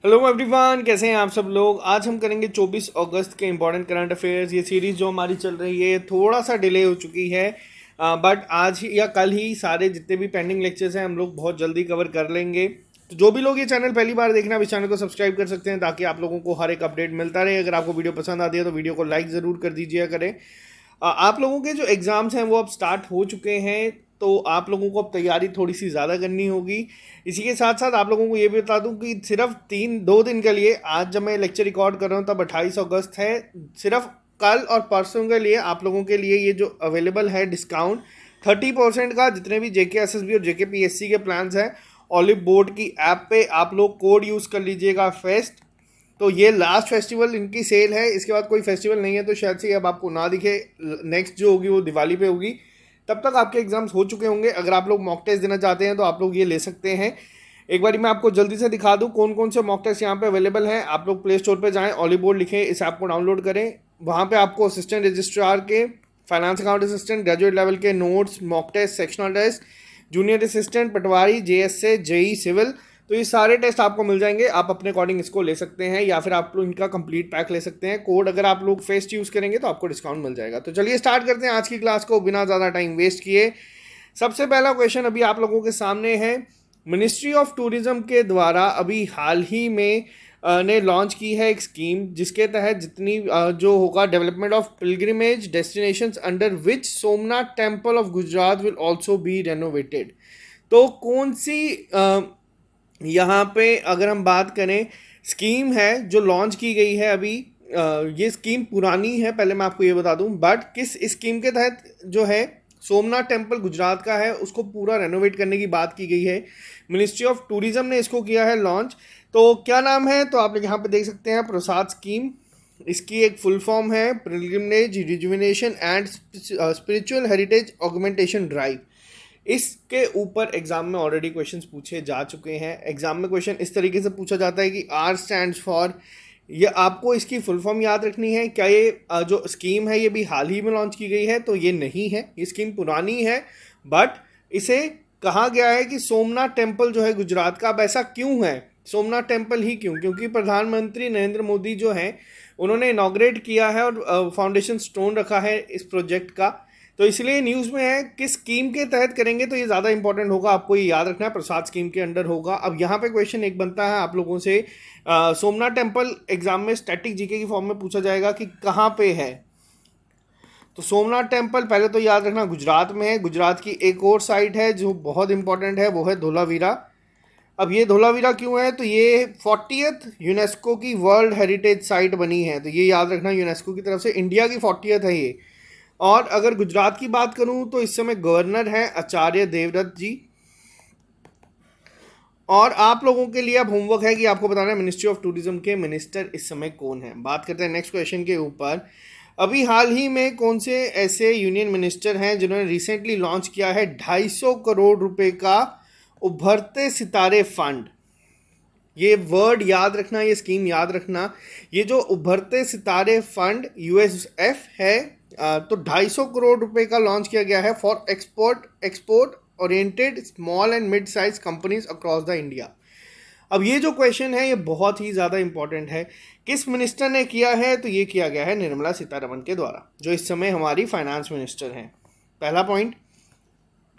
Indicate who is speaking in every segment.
Speaker 1: Hello everyone, कैसे हैं आप सब लोग। आज हम करेंगे 24 अगस्त के इंपॉर्टेंट करंट अफेयर्स। ये सीरीज जो हमारी चल रही है थोड़ा सा डिले हो चुकी है, बट आज ही या कल ही सारे जितने भी पेंडिंग लेक्चर्स हैं हम लोग बहुत जल्दी कवर कर लेंगे। तो जो भी लोग ये चैनल पहली बार देखना है इस चैनल को सब्सक्राइब कर सकते हैं ताकि आप लोगों को हर एक अपडेट मिलता रहे। अगर आपको वीडियो पसंद आती है तो वीडियो को लाइक ज़रूर कर दीजिए करें। आप लोगों के जो एग्ज़ाम्स हैं वो अब स्टार्ट हो चुके हैं, तो आप लोगों को अब तैयारी थोड़ी सी ज़्यादा करनी होगी। इसी के साथ साथ आप लोगों को ये भी बता दूं कि सिर्फ 2 दिन के लिए, आज जब मैं लेक्चर रिकॉर्ड कर रहा हूँ तब 28 अगस्त है, सिर्फ कल और परसों के लिए आप लोगों के लिए ये जो अवेलेबल है डिस्काउंट 30% का, जितने भी जेके एसएसबी और जेके पीएससी के प्लान्स हैं ऑलिव बोर्ड की ऐप पे आप लोग कोड यूज़ कर लीजिएगा फेस्ट। तो ये लास्ट फेस्टिवल इनकी सेल है, इसके बाद कोई फेस्टिवल नहीं है, तो शायद से अब आपको ना दिखे। नेक्स्ट जो होगी वो दिवाली पे होगी, तब तक आपके एग्जाम्स हो चुके होंगे। अगर आप लोग मॉक टेस्ट देना चाहते हैं तो आप लोग ये ले सकते हैं। एक बार मैं आपको जल्दी से दिखा दूं कौन कौन से मॉक टेस्ट यहाँ पे अवेलेबल हैं। आप लोग प्ले स्टोर पे जाएं, ऑलिव बोर्ड लिखें, इस ऐप को डाउनलोड करें। वहाँ पे आपको असिस्टेंट रजिस्ट्रार के, finance account assistant, graduate level के notes, mock test, sectional test, junior assistant, patwari, JSA, JE civil, तो ये सारे टेस्ट आपको मिल जाएंगे। आप अपने अकॉर्डिंग इसको ले सकते हैं या फिर आप लोग इनका कंप्लीट पैक ले सकते हैं। कोड अगर आप लोग फेस्ट यूज़ करेंगे तो आपको डिस्काउंट मिल जाएगा। तो चलिए स्टार्ट करते हैं आज की क्लास को बिना ज़्यादा टाइम वेस्ट किए। सबसे पहला क्वेश्चन अभी आप लोगों के सामने है। मिनिस्ट्री ऑफ टूरिज्म के द्वारा अभी हाल ही में ने लॉन्च की है एक स्कीम, जिसके तहत जितनी जो होगा development of pilgrimage destinations under which Somnath temple of Gujarat will also be renovated. तो कौन सी यहाँ पे अगर हम बात करें स्कीम है जो लॉन्च की गई है अभी, ये स्कीम पुरानी है, पहले मैं आपको ये बता दूं, बट किस स्कीम के तहत जो है सोमनाथ टेम्पल गुजरात का है उसको पूरा रेनोवेट करने की बात की गई है। मिनिस्ट्री ऑफ टूरिज्म ने इसको किया है लॉन्च। तो क्या नाम है, तो आप यहाँ पे देख सकते हैं, प्रसाद स्कीम। इसकी एक फुल फॉर्म है pilgrimage rejuvenation and spiritual heritage augmentation drive. इसके ऊपर एग्जाम में ऑलरेडी क्वेश्चंस पूछे जा चुके हैं। एग्जाम में क्वेश्चन इस तरीके से पूछा जाता है कि आर स्टैंड्स फॉर, ये आपको इसकी फुल फॉर्म याद रखनी है। क्या ये जो स्कीम है ये भी हाल ही में लॉन्च की गई है, तो ये नहीं है, ये स्कीम पुरानी है। बट इसे कहा गया है कि सोमनाथ टेम्पल जो है गुजरात का। अब ऐसा क्यों है, सोमनाथ टेम्पल ही क्यों? क्योंकि प्रधानमंत्री नरेंद्र मोदी जो हैं उन्होंने इनॉग्रेट किया है और फाउंडेशन स्टोन रखा है इस प्रोजेक्ट का। तो इसलिए न्यूज़ में है किस स्कीम के तहत करेंगे, तो ये ज़्यादा इंपॉर्टेंट होगा, आपको ये याद रखना है, प्रसाद स्कीम के अंडर होगा। अब यहाँ पे क्वेश्चन एक बनता है आप लोगों से, सोमनाथ टेम्पल एग्जाम में स्टैटिक जीके की फॉर्म में पूछा जाएगा कि कहाँ पे है। तो सोमनाथ टेम्पल पहले तो याद रखना गुजरात में है। गुजरात की एक और साइट है जो बहुत इंपॉर्टेंट है, वो है धोलावीरा। अब ये धोलावीरा क्यों है, तो ये 40th यूनेस्को की वर्ल्ड हेरिटेज साइट बनी है, तो ये याद रखना यूनेस्को की तरफ से, इंडिया की 40th है ये। और अगर गुजरात की बात करूं तो इस समय गवर्नर हैं आचार्य देवव्रत जी। और आप लोगों के लिए अब होमवर्क है कि आपको बताना है मिनिस्ट्री ऑफ टूरिज्म के मिनिस्टर इस समय कौन है। बात करते हैं नेक्स्ट क्वेश्चन के ऊपर। अभी हाल ही में कौन से ऐसे यूनियन मिनिस्टर हैं जिन्होंने रिसेंटली लॉन्च किया है 250 करोड़ रुपए का उभरते सितारे फंड। ये वर्ड याद रखना, ये स्कीम याद रखना। ये जो उभरते सितारे फंड यूएसएफ है, तो 250 करोड़ रुपए का लॉन्च किया गया है for export oriented small and mid size companies across the India. अब ये जो क्वेश्चन है ये बहुत ही ज़्यादा इंपॉर्टेंट है। किस मिनिस्टर ने किया है, तो ये किया गया है निर्मला सीतारमण के द्वारा, जो इस समय हमारी फाइनेंस मिनिस्टर हैं। पहला पॉइंट,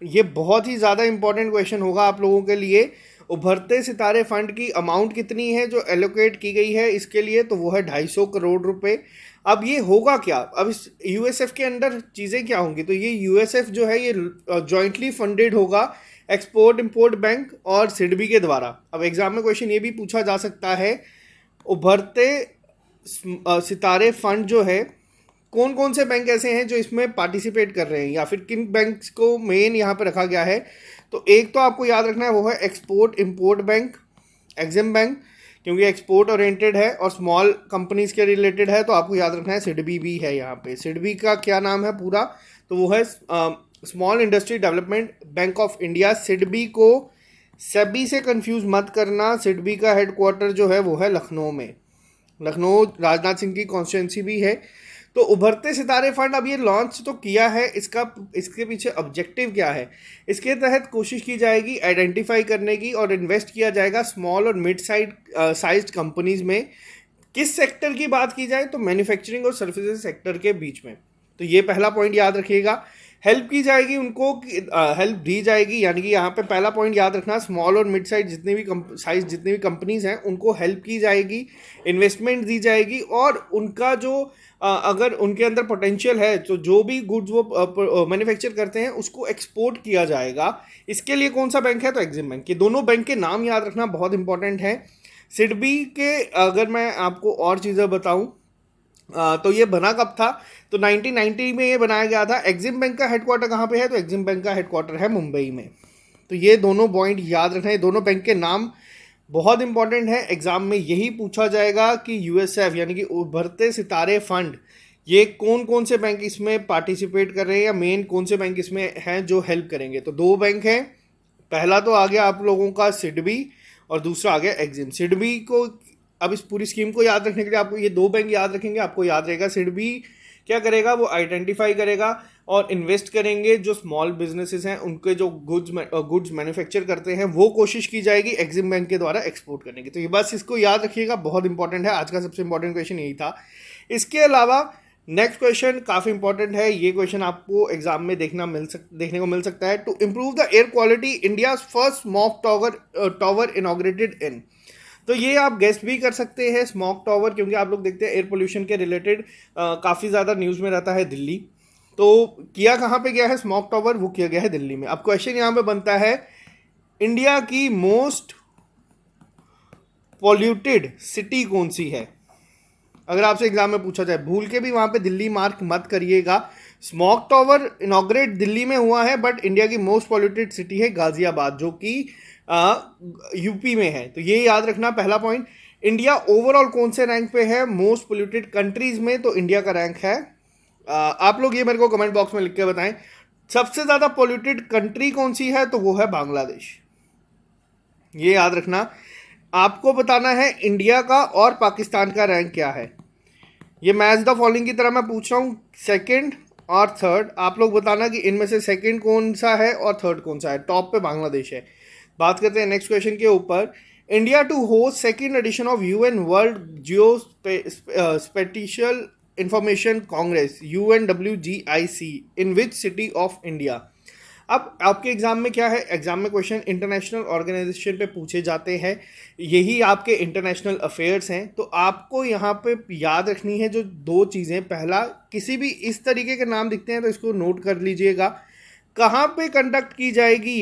Speaker 1: ये बहुत ही ज़्यादा इंपॉर्टेंट क्वेश्चन होगा आप लोगों के लिए। उभरते सितारे फंड की अमाउंट कितनी है जो एलोकेट की गई है इसके लिए, तो वो है 250 करोड़ रुपए। अब ये होगा क्या, अब इस यूएसएफ के अंडर चीज़ें क्या होंगी, तो ये यूएसएफ जो है ये जॉइंटली फंडेड होगा एक्सपोर्ट इंपोर्ट बैंक और सिडबी के द्वारा। अब एग्जाम में क्वेश्चन ये भी पूछा जा सकता है, उभरते सितारे फंड जो है कौन कौन से बैंक ऐसे हैं जो इसमें पार्टिसिपेट कर रहे हैं, या फिर किन बैंक्स को मेन यहाँ पे रखा गया है। तो एक तो आपको याद रखना है वो है export import bank, EXIM bank, क्योंकि एक्सपोर्ट ओरिएंटेड है और स्मॉल कंपनीज के रिलेटेड है, तो आपको याद रखना है सिडबी भी है यहाँ पे। सिडबी का क्या नाम है पूरा, तो वो है small industry development bank of India. SIDBI को सेबी से कंफ्यूज मत करना। सिडबी का हेडक्वार्टर जो है वो है लखनऊ में, लखनऊ राजनाथ सिंह की कॉन्स्टिट्यूंसी भी है। तो उभरते सितारे फंड अब ये लॉन्च तो किया है, इसके पीछे ऑब्जेक्टिव क्या है? इसके तहत कोशिश की जाएगी आइडेंटिफाई करने की और इन्वेस्ट किया जाएगा स्मॉल और मिड साइज कंपनीज में। किस सेक्टर की बात की जाए तो मैन्युफैक्चरिंग और सर्विसेज सेक्टर के बीच में। तो ये पहला पॉइंट याद रखिएगा। हेल्प की जाएगी उनको, हेल्प दी जाएगी, यानी कि यहाँ पे पहला पॉइंट याद रखना, स्मॉल और मिड साइज जितनी भी कंपनीज हैं उनको हेल्प की जाएगी, इन्वेस्टमेंट दी जाएगी, और उनका जो अगर उनके अंदर पोटेंशियल है तो जो भी गुड्स वो मैन्युफैक्चर करते हैं उसको एक्सपोर्ट किया जाएगा। इसके लिए कौन सा बैंक है? तो एग्जिम बैंक। ये दोनों बैंक के नाम याद रखना बहुत इंपॉर्टेंट है। सिडबी के अगर मैं आपको और चीज़ें बताऊं तो ये बना कब था? तो 1990 में ये बनाया गया था। एग्जिम बैंक का हेडक्वार्टर कहाँ पे है? तो एग्जिम बैंक का हेडक्वार्टर है मुंबई में। तो ये दोनों पॉइंट याद रखना है, दोनों बैंक के नाम बहुत इंपॉर्टेंट है। एग्जाम में यही पूछा जाएगा कि यूएसएफ यानी कि उभरते सितारे फंड, ये कौन कौन से बैंक इसमें पार्टिसिपेट कर रहे हैं, या मेन कौन से बैंक इसमें हैं जो हेल्प करेंगे? तो दो बैंक हैं, पहला तो आ गया आप लोगों का सिडबी और दूसरा आ गया एग्जिम। सिडबी को अब इस पूरी स्कीम को याद रखने के लिए आपको ये दो बैंक याद रखेंगे, आपको याद रहेगा सिडबी क्या करेगा, वो आइडेंटिफाई करेगा और इन्वेस्ट करेंगे जो स्मॉल बिजनेसेस हैं, उनके जो गुड्स मैन्युफैक्चर करते हैं वो कोशिश की जाएगी एग्जिम बैंक के द्वारा एक्सपोर्ट करने की। तो ये बस इसको याद रखिएगा, बहुत इंपॉर्टेंट है। आज का सबसे इंपॉर्टेंट क्वेश्चन यही था। इसके अलावा नेक्स्ट क्वेश्चन काफ़ी इंपॉर्टेंट है, ये क्वेश्चन आपको एग्जाम में देखने को मिल सकता है। To improve the air quality, India first smog tower inaugurated in. तो ये आप गेस्ट भी कर सकते हैं, स्मॉग टावर, क्योंकि आप लोग देखते हैं एयर पोल्यूशन के रिलेटेड काफ़ी ज़्यादा न्यूज़ में रहता है दिल्ली। तो किया कहाँ पे गया है स्मॉग टावर? वो किया गया है दिल्ली में। अब क्वेश्चन यहाँ पे बनता है, इंडिया की मोस्ट पॉल्यूटेड सिटी कौन सी है? अगर आपसे एग्जाम में पूछा जाए, भूल के भी वहाँ पे दिल्ली मार्क मत करिएगा। स्मॉग टावर इनॉग्रेट दिल्ली में हुआ है, बट इंडिया की मोस्ट पॉल्यूटेड सिटी है गाजियाबाद, जो कि यूपी में है। तो ये याद रखना पहला पॉइंट। इंडिया ओवरऑल कौन से रैंक पे है मोस्ट पोल्यूटेड कंट्रीज में? तो इंडिया का रैंक है, आप लोग ये मेरे को कमेंट बॉक्स में लिख के बताएं, सबसे ज़्यादा पोल्यूटेड कंट्री कौन सी है? तो वो है बांग्लादेश। ये याद रखना। आपको बताना है इंडिया का और पाकिस्तान का रैंक क्या है। ये मैच द फॉलोइंग की तरह मैं पूछ रहा हूँ, सेकंड और थर्ड, आप लोग बताना कि इनमें से सेकंड कौन सा है और थर्ड कौन सा है। टॉप पे बांग्लादेश है। बात करते हैं नेक्स्ट क्वेश्चन के ऊपर। India to host second edition of UN world geospatial information congress UNWGIC in which city of India. अब आपके एग्जाम में क्या है, एग्जाम में क्वेश्चन इंटरनेशनल ऑर्गेनाइजेशन पे पूछे जाते हैं, यही आपके इंटरनेशनल अफेयर्स हैं। तो आपको यहाँ पे याद रखनी है जो दो चीज़ें, पहला किसी भी इस तरीके के नाम दिखते हैं तो इसको नोट कर लीजिएगा, कहाँ पे कंडक्ट की जाएगी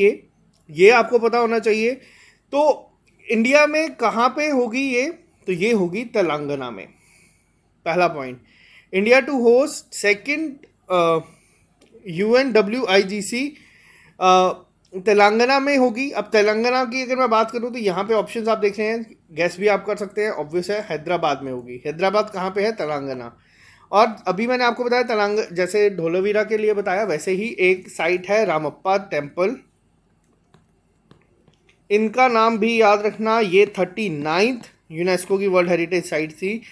Speaker 1: ये आपको पता होना चाहिए। तो इंडिया में कहाँ पे होगी ये? तो ये होगी तेलंगाना में। पहला point, India to host second UNWIGC Telangana में होगी। अब तेलंगाना की अगर मैं बात करूं तो यहाँ पे ऑप्शंस आप देख रहे हैं, गैस भी आप कर सकते हैं, ऑब्वियस है हैदराबाद में होगी। हैदराबाद कहाँ पे है? तेलंगाना। और अभी मैंने आपको बताया तेलंगाना, जैसे ढोलावीरा के लिए बताया, वैसे ही एक साइट है रामप्पा टेम्पल, इनका नाम भी याद रखना। ये 39th यूनेस्को की वर्ल्ड हेरिटेज साइट थी।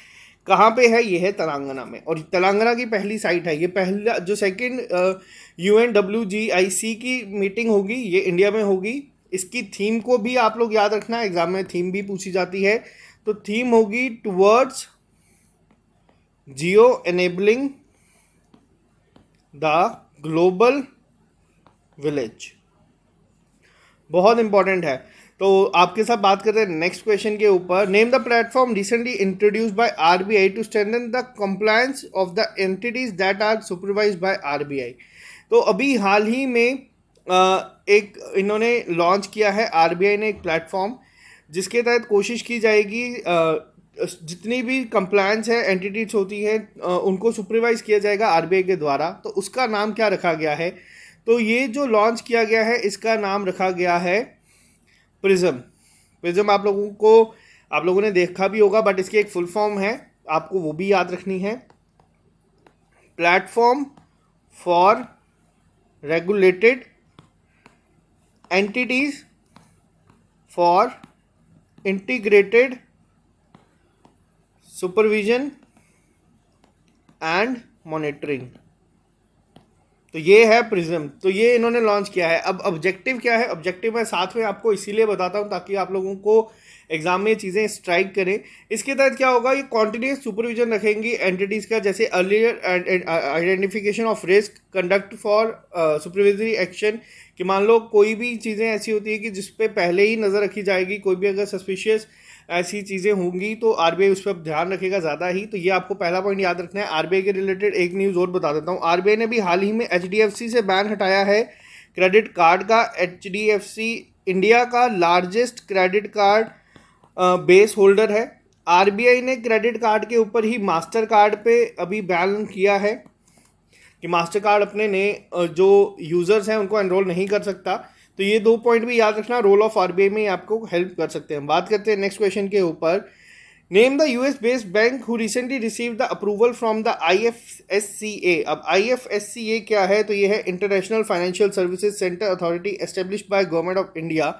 Speaker 1: कहाँ पे है? ये है तेलंगाना में, और तेलंगाना की पहली साइट है ये। पहला जो सेकंड UNWGIC की मीटिंग होगी ये इंडिया में होगी। इसकी थीम को भी आप लोग याद रखना, एग्जाम में थीम भी पूछी जाती है। तो थीम होगी towards Jio enabling the global village. बहुत इंपॉर्टेंट है। तो आपके साथ बात करते हैं नेक्स्ट क्वेश्चन के ऊपर। Name the platform recently introduced by RBI to strengthen the compliance of the entities that are supervised by RBI। तो अभी हाल ही में एक इन्होंने लॉन्च किया है, RBI ने एक प्लेटफॉर्म, जिसके तहत कोशिश की जाएगी जितनी भी कंप्लायंस है एंटिटीज होती है उनको सुपरवाइज किया जाएगा RBI के द्वारा। तो उसका नाम क्या रखा गया है? तो ये जो लॉन्च किया गया है इसका नाम रखा गया है प्रिज्म। प्रिज्म आप लोगों ने देखा भी होगा, बट इसकी एक फुल फॉर्म है, आपको वो भी याद रखनी है, platform for regulated entities for integrated supervision and monitoring. तो ये है प्रिज्म, तो ये इन्होंने लॉन्च किया है। अब ऑब्जेक्टिव क्या है, ऑब्जेक्टिव मैं साथ में आपको इसीलिए बताता हूँ ताकि आप लोगों को एग्जाम में ये चीज़ें स्ट्राइक करें। इसके तहत क्या होगा, ये कॉन्टिन्यूस सुपरविजन रखेंगी एंटिटीज़ का, जैसे earlier identification of risk, conduct for supervisory action, कि मान लो कोई भी चीज़ें ऐसी होती है कि जिस पे पहले ही नज़र रखी जाएगी, कोई भी अगर सस्पिशियस ऐसी चीज़ें होंगी तो आरबीआई उस पर ध्यान रखेगा ज़्यादा ही। तो ये आपको पहला पॉइंट याद रखना है। आरबीआई के रिलेटेड एक न्यूज़ और बता देता हूँ। आरबीआई ने भी हाल ही में एचडीएफसी से बैन हटाया है क्रेडिट कार्ड का। एचडीएफसी इंडिया का largest credit card base holder है। आरबीआई ने क्रेडिट कार्ड के ऊपर ही मास्टर कार्ड पे अभी बैन किया है कि मास्टर कार्ड अपने नए जो यूज़र्स हैं उनको एनरोल नहीं कर सकता। तो ये 2 पॉइंट भी याद रखना, रोल ऑफ आरबीआई में आपको हेल्प कर सकते हैं। बात करते हैं नेक्स्ट क्वेश्चन के ऊपर। Name the US based bank who recently receive the approval from the IFSCA. अब आईएफएससीए क्या है, तो ये है international financial services centre authority established by government of India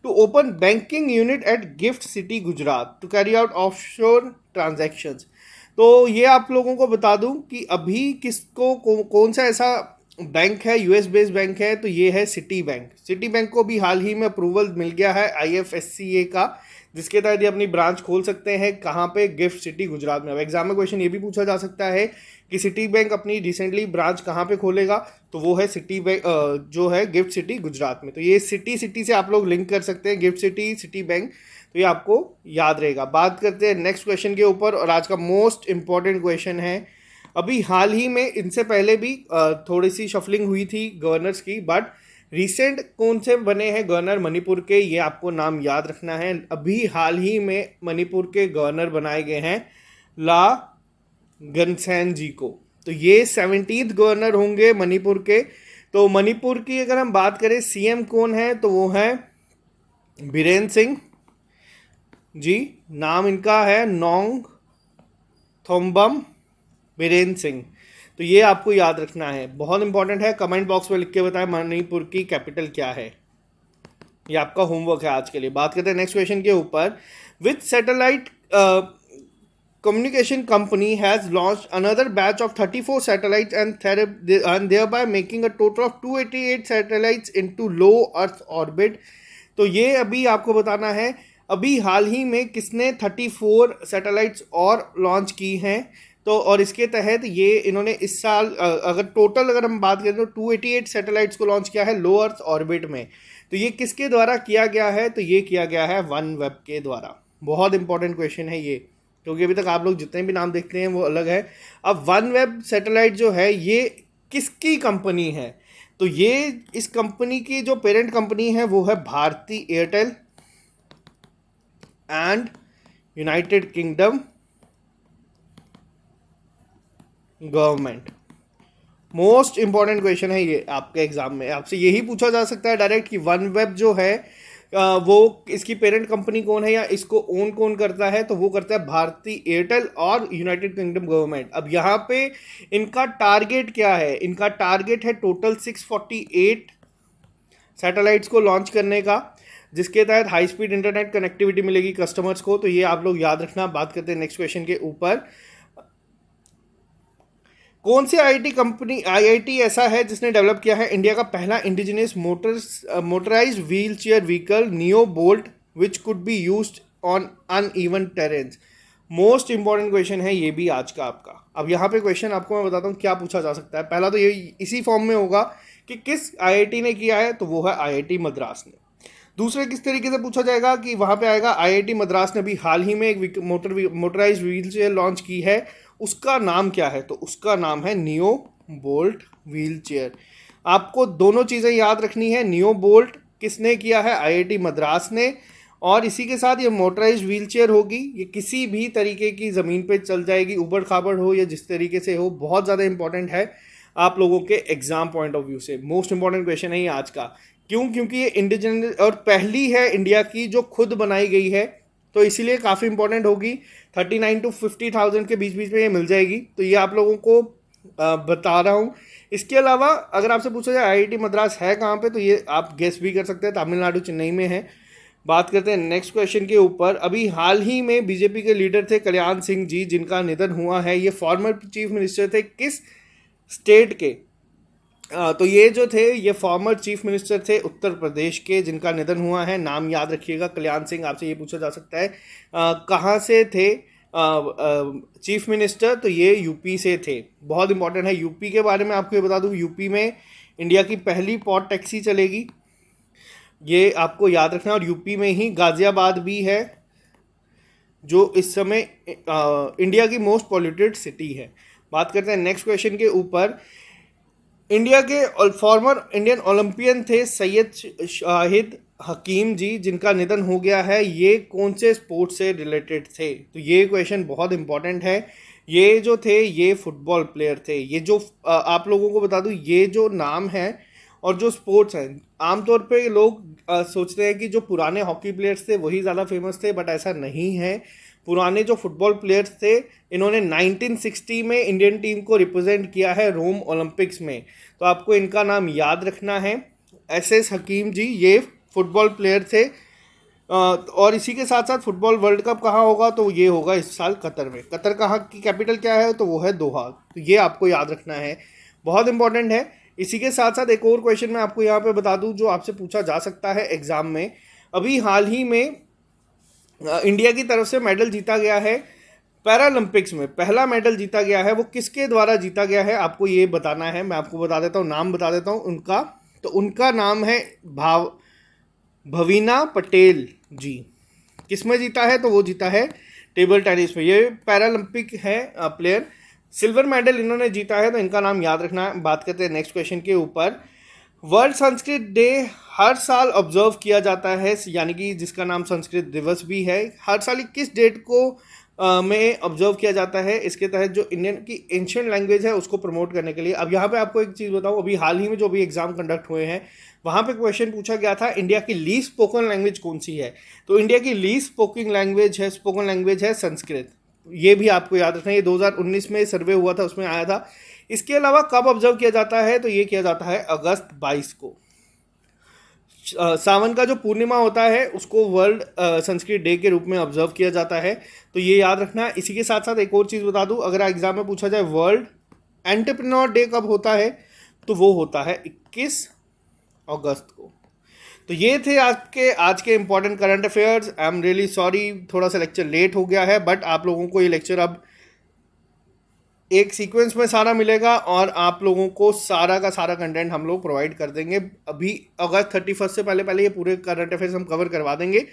Speaker 1: to open banking unit at gift city Gujarat to carry out offshore transactions. तो ये आप लोगों को बता दूं कि अभी कौन सा ऐसा बैंक है, यूएस बेस्ड बैंक है, तो ये है सिटी बैंक। सिटी बैंक को भी हाल ही में अप्रूवल मिल गया है आईएफएससीए का, जिसके तहत ये अपनी ब्रांच खोल सकते हैं। कहाँ पे, गिफ्ट सिटी गुजरात में। अब एग्जाम में क्वेश्चन ये भी पूछा जा सकता है कि सिटी बैंक अपनी रिसेंटली ब्रांच कहाँ पे खोलेगा, तो वो है सिटी बैंक जो है गिफ्ट सिटी गुजरात में। तो ये सिटी से आप लोग लिंक कर सकते हैं, गिफ्ट सिटी, सिटी बैंक, तो ये आपको याद रहेगा। बात करते हैं नेक्स्ट क्वेश्चन के ऊपर, और आज का मोस्ट इंपॉर्टेंट क्वेश्चन है। अभी हाल ही में, इनसे पहले भी थोड़ी सी शफलिंग हुई थी गवर्नर्स की, बट रिसेंट कौन से बने हैं गवर्नर मणिपुर के, ये आपको नाम याद रखना है। अभी हाल ही में मणिपुर के गवर्नर बनाए गए हैं ला गनसेन जी को। तो ये 17th गवर्नर होंगे मणिपुर के। तो मणिपुर की अगर हम बात करें सीएम कौन है, तो वो है बीरेन सिंह जी। नाम इनका है नोंग थोम्बम बीरेन सिंह। तो ये आपको याद रखना है, बहुत इंपॉर्टेंट है। कमेंट बॉक्स में लिख के बताएं मणिपुर की कैपिटल क्या है। ये आपका होमवर्क है आज के लिए। बात करते हैं नेक्स्ट क्वेश्चन के ऊपर। With satellite communication company has launched another batch of 34 satellites and thereby making a total of 288 satellites into low earth orbit। तो ये अभी आपको बताना है, अभी हाल ही में किसने 34 सैटेलाइट्स और लॉन्च की हैं। तो और इसके तहत ये इन्होंने इस साल अगर हम बात करें तो 288 सैटेलाइट्स को लॉन्च किया है लो अर्थ ऑर्बिट में। तो ये किसके द्वारा किया गया है, तो ये किया गया है वन वेब के द्वारा। बहुत इंपॉर्टेंट क्वेश्चन है ये, क्योंकि अभी तक आप लोग जितने भी नाम देखते हैं वो अलग है। अब वन वेब सैटेलाइट जो है ये किसकी कंपनी है, तो ये इस कंपनी की जो पेरेंट कंपनी है वो है Bharti Airtel and United Kingdom government. Most important question है ये आपके एग्जाम में, आपसे यही पूछा जा सकता है डायरेक्ट कि वन वेब जो है वो इसकी पेरेंट कंपनी कौन है या इसको ओन कौन करता है, तो वो करता है भारती एयरटेल और यूनाइटेड किंगडम गवर्नमेंट। अब यहाँ पे इनका टारगेट क्या है, इनका टारगेट है टोटल 648 सैटेलाइट्स को लॉन्च करने का, जिसके तहत हाई स्पीड इंटरनेट कनेक्टिविटी मिलेगी कस्टमर्स को। तो ये आप लोग याद रखना। बात करते हैं नेक्स्ट क्वेश्चन के ऊपर। कौन सी आईआईटी ऐसा है जिसने डेवलप किया है इंडिया का पहला indigenous motorised wheelchair vehicle Neo Bolt which could be used on uneven terrains. Most important question है ये भी आज का आपका। अब यहाँ पे क्वेश्चन आपको मैं बताता हूँ क्या पूछा जा सकता है। पहला तो ये इसी फॉर्म में होगा कि किस आईआईटी ने किया है, तो वो है आईआईटी मद्रास ने। दूसरे किस तरीके से पूछा जाएगा कि वहाँ पे आएगा आईआईटी मद्रास ने भी हाल ही में एक मोटराइज्ड व्हील चेयर लॉन्च की है, उसका नाम क्या है, तो उसका नाम है नियो बोल्ट व्हील चेयर। आपको दोनों चीज़ें याद रखनी है। नियो बोल्ट किसने किया है, आईआईटी मद्रास ने, और इसी के साथ ये मोटराइज्ड व्हील चेयर होगी, ये किसी भी तरीके की ज़मीन पे चल जाएगी, ऊबड़ खाबड़ हो या जिस तरीके से हो। बहुत ज़्यादा इंपॉर्टेंट है आप लोगों के एग्जाम पॉइंट ऑफ व्यू से। मोस्ट इंपॉर्टेंट क्वेश्चन है ये आज का। क्यों, क्योंकि ये इंडिजिनस और पहली है इंडिया की जो खुद बनाई गई है, तो इसीलिए काफ़ी इंपॉर्टेंट होगी। 39 to 50,000 के बीच में ये मिल जाएगी। तो ये आप लोगों को बता रहा हूँ। इसके अलावा अगर आपसे पूछा जाए आईआईटी मद्रास है कहाँ पे, तो ये आप गेस भी कर सकते हैं, तमिलनाडु चेन्नई में है। बात करते हैं नेक्स्ट क्वेश्चन के ऊपर। अभी हाल ही में बीजेपी के लीडर थे कल्याण सिंह जी, जिनका निधन हुआ है। ये फॉर्मर चीफ मिनिस्टर थे किस स्टेट के? तो ये जो थे ये फॉर्मर चीफ मिनिस्टर थे उत्तर प्रदेश के, जिनका निधन हुआ है। नाम याद रखिएगा कल्याण सिंह। आपसे ये पूछा जा सकता है कहाँ से थे चीफ मिनिस्टर? तो ये यूपी से थे। बहुत इंपॉर्टेंट है। यूपी के बारे में आपको ये बता दूं, यूपी में इंडिया की पहली पॉट टैक्सी चलेगी, ये आपको याद रखना। और यूपी में ही गाजियाबाद भी है, जो इस समय इंडिया की मोस्ट पॉल्यूटेड सिटी है। बात करते हैं नेक्स्ट क्वेश्चन के ऊपर। इंडिया के फॉर्मर इंडियन ओलंपियन थे सैयद शाहिद हकीम जी, जिनका निधन हो गया है। ये कौन से स्पोर्ट से रिलेटेड थे? तो ये क्वेश्चन बहुत इंपॉर्टेंट है। ये जो थे ये फुटबॉल प्लेयर थे। ये जो आप लोगों को बता दूं, ये जो नाम है और जो स्पोर्ट्स हैं, आमतौर पे लोग सोचते हैं कि जो पुराने हॉकी प्लेयर्स थे वही ज़्यादा फेमस थे, बट ऐसा नहीं है। पुराने जो फुटबॉल प्लेयर्स थे, इन्होंने 1960 में इंडियन टीम को रिप्रेजेंट किया है रोम ओलंपिक्स में। तो आपको इनका नाम याद रखना है। एस हकीम जी ये फुटबॉल प्लेयर थे। और इसी के साथ साथ फुटबॉल वर्ल्ड कप कहाँ होगा? तो ये होगा इस साल कतर में। कतर कहाँ की कैपिटल क्या है? तो वो है दोहा। तो ये आपको याद रखना है, बहुत इंपॉर्टेंट है। इसी के साथ साथ एक और क्वेश्चन मैं आपको यहाँ पे बता दूँ जो आपसे पूछा जा सकता है एग्जाम में। अभी हाल ही में इंडिया की तरफ से मेडल जीता गया है पैरालंपिक्स में। पहला मेडल जीता गया है, वो किसके द्वारा जीता गया है आपको ये बताना है। मैं आपको बता देता हूँ, नाम बता देता हूँ उनका। तो उनका नाम है भवीना पटेल जी। किस में जीता है? तो वो जीता है टेबल टेनिस में। ये पैरालंपिक है प्लेयर। सिल्वर मेडल इन्होंने जीता है, तो इनका नाम याद रखना है। बात करते हैं नेक्स्ट क्वेश्चन के ऊपर। वर्ल्ड संस्कृत डे हर साल ऑब्जर्व किया जाता है, यानी कि जिसका नाम संस्कृत दिवस भी है। हर साल किस डेट को में ऑब्जर्व किया जाता है? इसके तहत जो इंडियन की एंशिएंट लैंग्वेज है उसको प्रमोट करने के लिए। अब यहाँ पे आपको एक चीज़ बताऊँ, अभी हाल ही में जो भी एग्जाम कंडक्ट हुए हैं वहाँ पे क्वेश्चन पूछा गया था इंडिया की लीस्ट स्पोकन लैंग्वेज कौन सी है? तो इंडिया की लीस्ट स्पोकन लैंग्वेज है संस्कृत। ये भी आपको याद रखना है। ये 2019 में सर्वे हुआ था, उसमें आया था। इसके अलावा कब ऑब्जर्व किया जाता है? तो ये किया जाता है अगस्त 22 को। सावन का जो पूर्णिमा होता है उसको वर्ल्ड संस्कृत डे के रूप में ऑब्जर्व किया जाता है। तो ये याद रखना। इसी के साथ साथ एक और चीज़ बता दूं, अगर एग्जाम में पूछा जाए वर्ल्ड एंटरप्रेन्योर डे कब होता है, तो वो होता है 21 अगस्त को। तो ये थे आज के important current affairs. I am really sorry, थोड़ा सा लेक्चर लेट हो गया है, बट आप लोगों को ये लेक्चर अब एक सीक्वेंस में सारा मिलेगा और आप लोगों को सारा का सारा कंटेंट हम लोग प्रोवाइड कर देंगे। अभी अगस्त 31 से पहले पहले ये पूरे करंट अफेयर्स हम कवर करवा देंगे।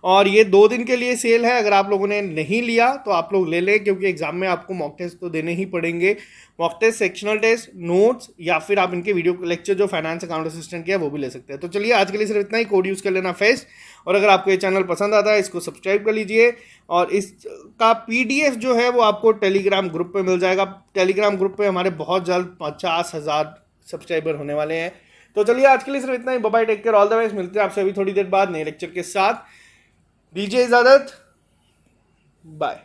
Speaker 1: और ये 2 दिन के लिए सेल है। अगर आप लोगों ने नहीं लिया तो आप लोग ले लें, क्योंकि एग्जाम में आपको मॉक टेस्ट तो देने ही पड़ेंगे। Mock test, sectional test, notes, या फिर आप इनके वीडियो लेक्चर जो फाइनेंस अकाउंट असिस्टेंट के है वो भी ले सकते हैं। तो चलिए आज के लिए सिर्फ इतना ही। कोड यूज़ कर लेना फेस्ट। और अगर आपको ये चैनल पसंद आता है इसको सब्सक्राइब कर लीजिए। और इसका PDF जो है वो आपको टेलीग्राम ग्रुप पे मिल जाएगा। टेलीग्राम ग्रुप पे हमारे बहुत जल्द 50,000 सब्सक्राइबर होने वाले हैं। तो चलिए आज के लिए सिर्फ इतना ही। Bye bye, take care, all the best. मिलते हैं आपसे अभी थोड़ी देर बाद नए लेक्चर के साथ। दीजिए इजाज़त, बाय।